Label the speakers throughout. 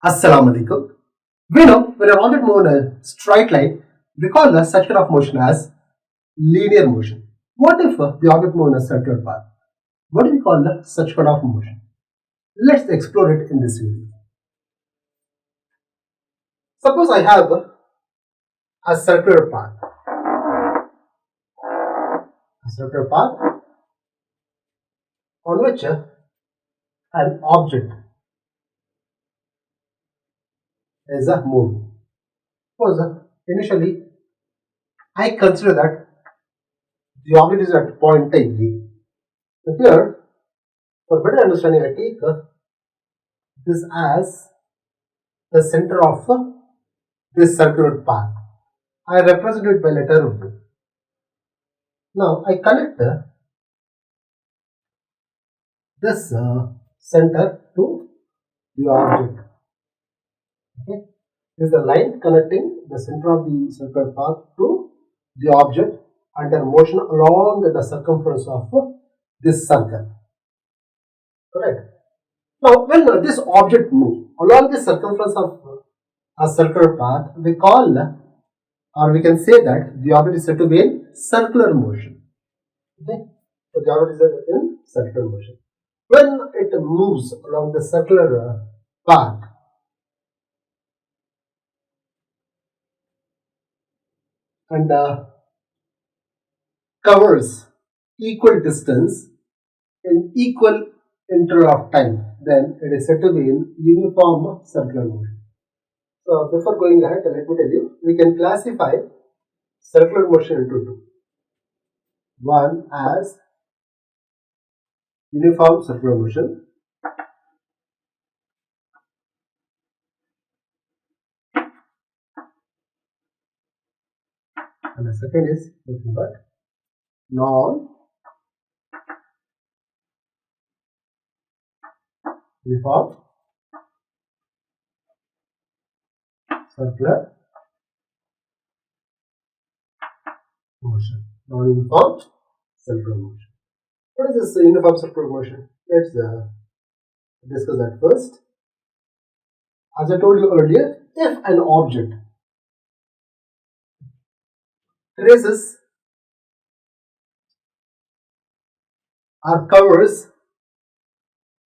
Speaker 1: Assalamu alaikum. We know when an object moves in a straight line, we call the such kind of motion as linear motion. What if the object moves in a circular path? What do we call the such kind of motion? Let's explore it in this video. Suppose I have a circular path on which an object is moving. Suppose initially I consider that the object is at point A. So here, for better understanding, I take this as the center of this circular path. I represent it by letter V. Now I connect this center to the object. Okay, this is the line connecting the center of the circular path to the object under motion along the circumference of this circle. Correct. Now, when this object moves along the circumference of a circular path, we call or we can say that the object is said to be in circular motion. Okay, so the object is in circular motion. When it moves along the circular path, and covers equal distance in equal interval of time, then it is said to be in uniform circular motion. So before going ahead, let me tell you, we can classify circular motion into two. One as uniform circular motion, and the second is nothing but non-uniform circular motion. Non-uniform circular motion. What is this uniform circular motion? Let's discuss that first. As I told you earlier, if an object traces or covers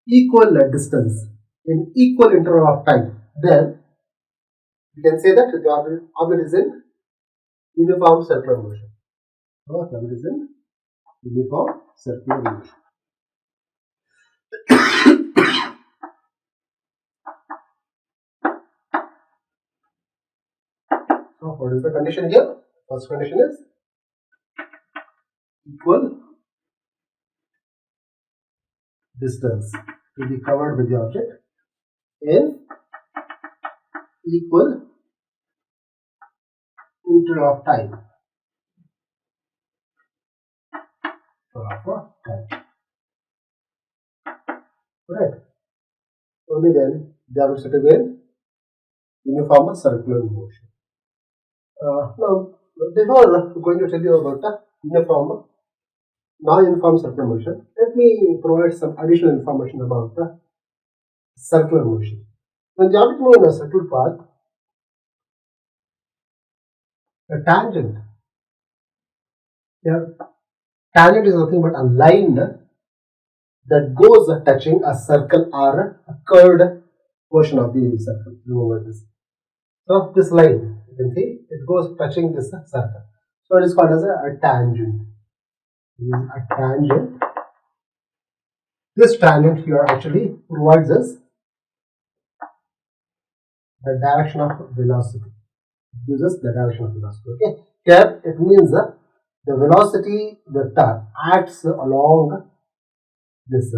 Speaker 1: equal distance in equal interval of time, then we can say that the object is in uniform circular motion. So, the object is in uniform circular motion. So, what is the condition here? First condition is equal distance to be covered with the object in equal interval of time. Correct. Only then the object is in uniform circular motion. Now, before going to tell you about the uniform, non-uniform circular motion, let me provide some additional information about the circular motion. When the object moves in a circular path, the tangent is nothing but a line that goes touching a circle or a curved portion of the circle. Remember this. So this line, you can see, it goes touching this circle. So it is called as a tangent. A tangent. This tangent here actually provides us the direction of velocity. It gives us the direction of velocity. Okay. Here it means the velocity vector acts along this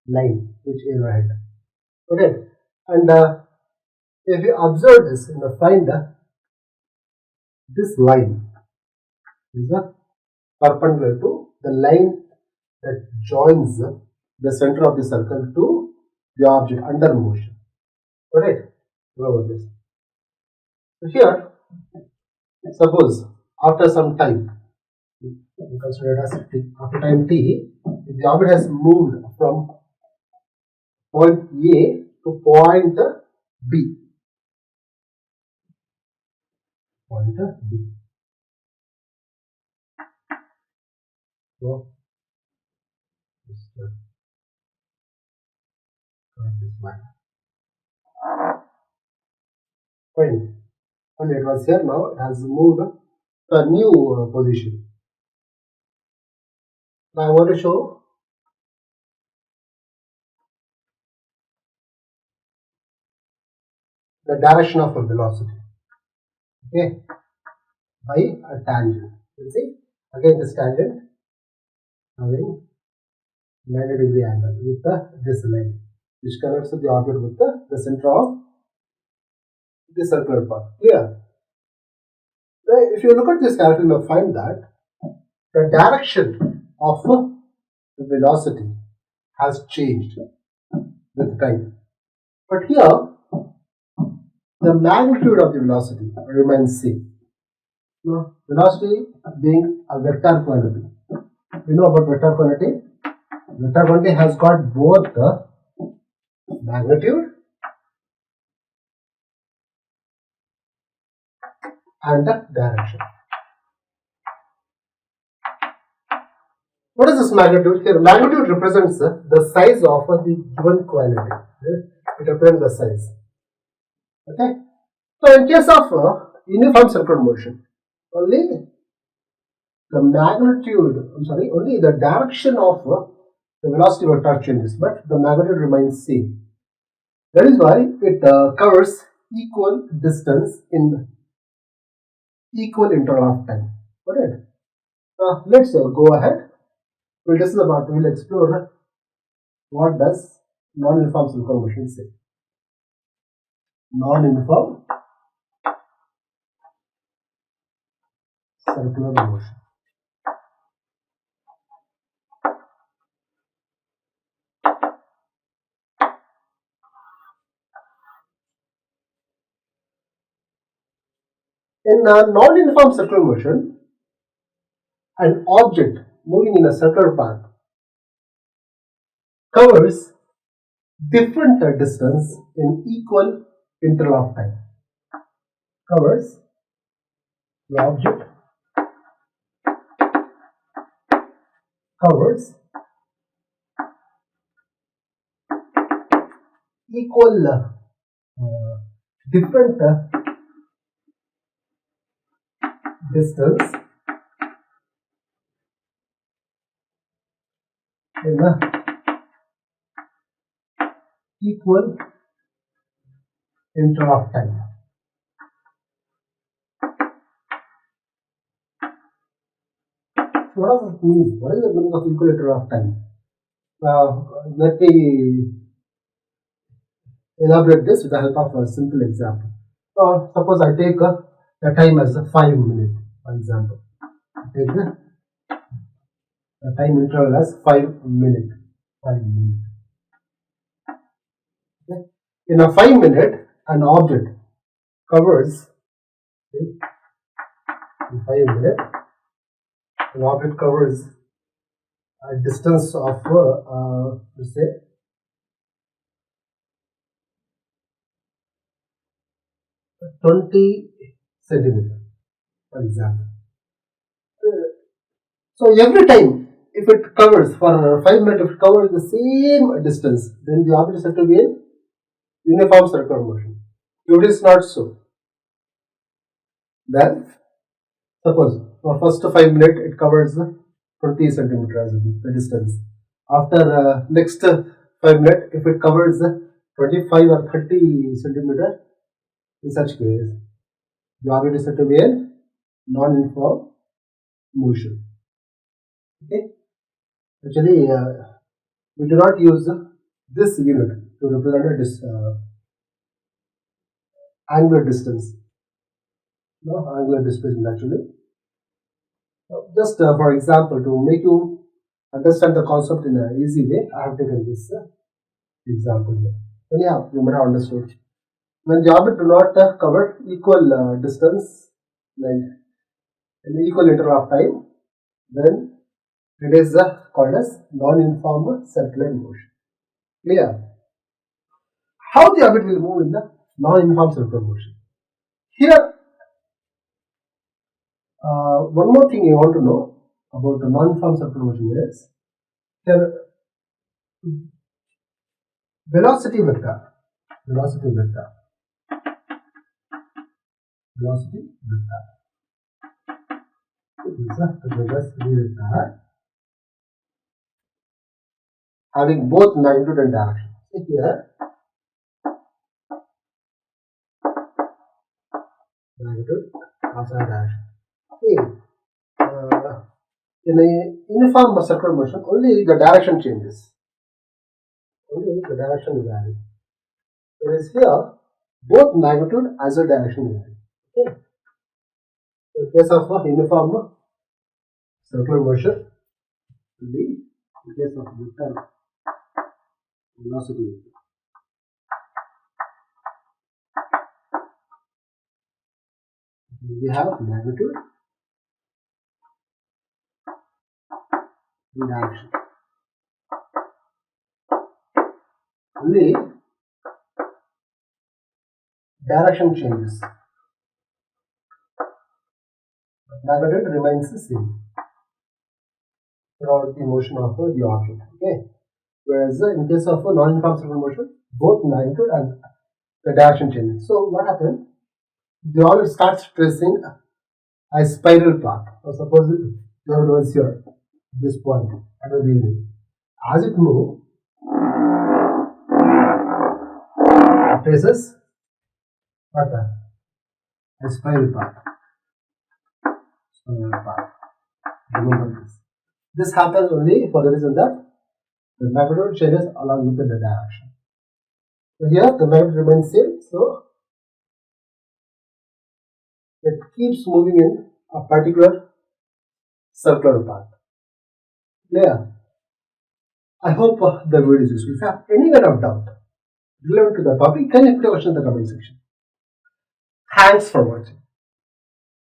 Speaker 1: line which is ahead. Okay. And if you observe this, find this line is perpendicular to the line that joins the center of the circle to the object under motion. Alright, remember this. So here, suppose after some time, consider it as t, after time t, if the object has moved from point A to point B. Pointer B. So just correct this line. Fine. And it was here, now it has moved to a new position. Now I want to show the direction of a velocity, okay, by a tangent. You see, again this tangent having 90-degree angle with this line, which connects the object with the center of the circular path. Clear? Now, if you look at this calculation, you will find that the direction of the velocity has changed with time. But here, the magnitude of the velocity remains same. Now, velocity being a vector quantity. We know about vector quantity. Vector quantity has got both the magnitude and the direction. What is this magnitude? Here, magnitude represents the size of the given quantity. It represents the size. Okay. So, in case of uniform circular motion, only the magnitude, only the direction of the velocity vector changes, but the magnitude remains same. That is why it covers equal distance in equal interval of time. Got it? Let's go ahead. We'll explore what does non-uniform circular motion say. Non-uniform circular motion. In non-uniform circular motion, an object moving in a circular path covers different distance in equal interval of time. Covers the object covers equal different distance in the equal interval of time. So what does it mean? What is the meaning of equal interval of time? Let me elaborate this with the help of a simple example. Suppose I take the time as 5 minutes, for example. Take the time interval as 5 minutes. 5 minutes. Okay. In a 5 minute, an object covers, okay, in 5 minutes, an object covers a distance of let's say 20 centimeters, for example. So every time, if it covers for 5 minutes, if it covers the same distance, then the object is said to be in uniform circular motion. If it is not so, then suppose for first 5 minutes it covers 20 centimeters as the distance. After next 5 minutes, if it covers 25 or 30 centimeters, in such case, the object is said to be in non-uniform motion. Okay. Actually, we do not use this unit to represent this angular distance. No, angular displacement actually. Just for example, to make you understand the concept in an easy way, I have taken this example here. And yeah, you might have understood. When the object do not cover equal distance, like in equal interval of time, then it is called as non-uniform circular motion. Clear? How the object will move in the non-uniform circular motion. Here, one more thing you want to know about the non-uniform circular motion is here velocity vector, velocity vector, velocity vector. It is a velocity vector having both magnitude and direction. See here, magnitude also direction. Okay. In a uniform circular motion, only the direction changes. Only the direction varies. Whereas here, both magnitude as well direction vary. Okay. In case of a uniform circular motion, only in case of vector velocity vector. We have magnitude and direction. Only direction changes, but magnitude remains the same throughout the motion of the object. Okay. Whereas in case of a non-uniform circular motion, both magnitude and the direction changes. So what happens? The object starts tracing a spiral path. Or suppose the object was here, this point at the beginning. As it moves, it traces what a spiral path. Spiral path. Remember this. This happens only for the reason that the magnitude changes along with the direction. So here the magnitude remains same, so it keeps moving in a particular circular path. Clear? I hope the video is useful. If you have any kind of doubt relevant to the topic, can you put a question in the comment section? Thanks for watching.